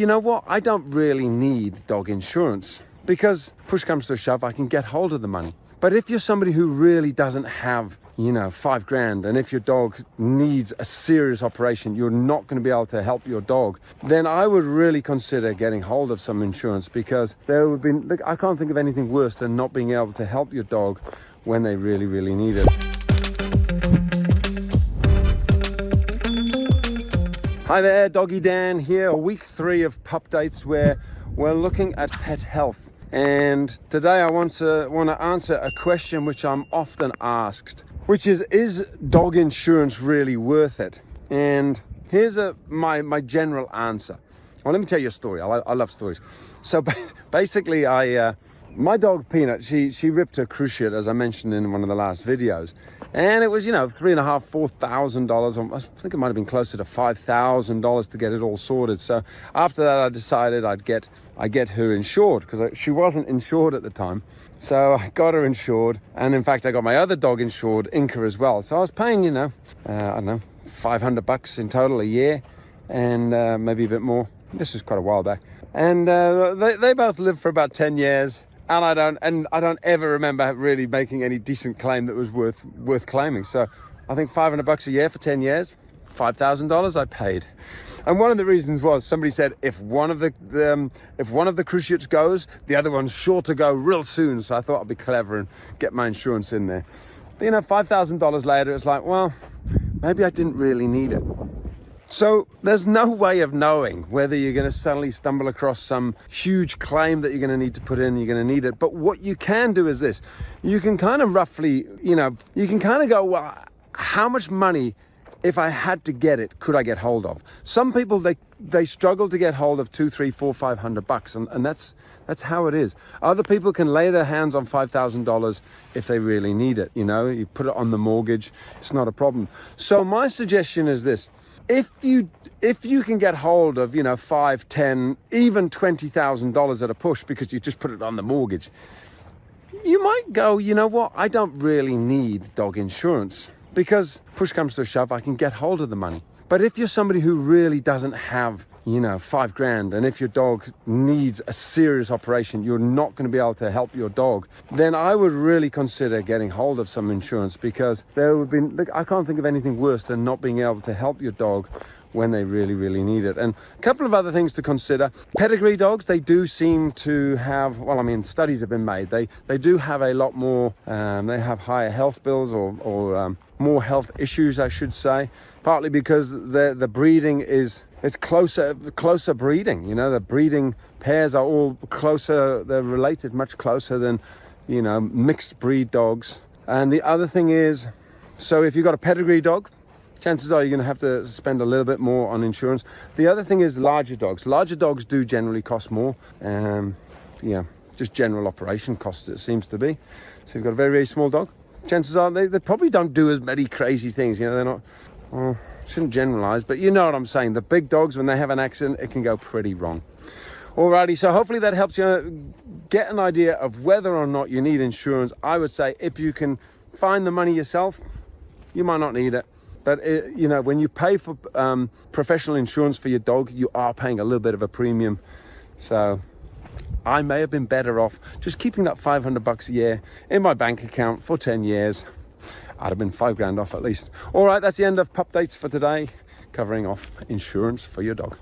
You know what? I don't really need dog insurance because push comes to a shove, I can get hold of the money. But if you're somebody who really doesn't have, $5,000, and if your dog needs a serious operation, you're not going to be able to help your dog, then I would really consider getting hold of some insurance, because I can't think of anything worse than not being able to help your dog when they really, really need it. Hi there, Doggy Dan here, week 3 of Pup Dates, where we're looking at pet health. And today I want to answer a question which I'm often asked, which is dog insurance really worth it? And here's my general answer. Well, let me tell you a story. I love stories. So basically, my dog Peanut, she ripped her cruciate, as I mentioned in one of the last videos, and it was $3,500–4,000. I think it might have been closer to $5,000 to get it all sorted. So after that, I decided I get her insured, because she wasn't insured at the time. So I got her insured, and in fact I got my other dog insured, Inca, as well. So I was paying I don't know, $500 in total a year, and maybe a bit more. This was quite a while back, and they both lived for about 10 years. And I don't ever remember really making any decent claim that was worth claiming. So I think $500 a year for 10 years, $5,000 I paid. And one of the reasons was somebody said if one of the cruciates goes, the other one's sure to go real soon. So I thought I'd be clever and get my insurance in there. But $5,000 later, it's like, well, maybe I didn't really need it. So there's no way of knowing whether you're going to suddenly stumble across some huge claim that you're going to need to put in, you're going to need it. But what you can do is this. You can kind of roughly, you can kind of go, well, how much money, if I had to get it, could I get hold of? Some people, they struggle to get hold of $200, $300, $400, $500, and that's how it is. Other people can lay their hands on $5,000 if they really need it. You put it on the mortgage, it's not a problem. So my suggestion is this. If you can get hold of, $5,000, $10,000, even $20,000 at a push, because you just put it on the mortgage, you might go, you know what? I don't really need dog insurance, because push comes to a shove, I can get hold of the money. But if you're somebody who really doesn't have, $5,000, and if your dog needs a serious operation, you're not going to be able to help your dog, then I would really consider getting hold of some insurance, because I can't think of anything worse than not being able to help your dog when they really, really need it. And a couple of other things to consider. Pedigree dogs, they do seem to have, studies have been made. They do have a lot more, they have higher health bills or more health issues, I should say, partly because the breeding it's closer breeding. The breeding pairs are all closer, they're related much closer than, mixed breed dogs. And the other thing is, so if you've got a pedigree dog, chances are you're going to have to spend a little bit more on insurance. The other thing is larger dogs. Larger dogs do generally cost more. Just general operation costs, it seems to be. So you've got a very, very small dog, chances are they probably don't do as many crazy things. They're not, shouldn't generalize, but you know what I'm saying. The big dogs, when they have an accident, it can go pretty wrong. Alrighty, so hopefully that helps you get an idea of whether or not you need insurance. I would say if you can find the money yourself, you might not need it. But when you pay for professional insurance for your dog, you are paying a little bit of a premium. So I may have been better off just keeping that $500 a year in my bank account for 10 years. I'd have been $5,000 off at least. All right, that's the end of Pup Dates for today, covering off insurance for your dog.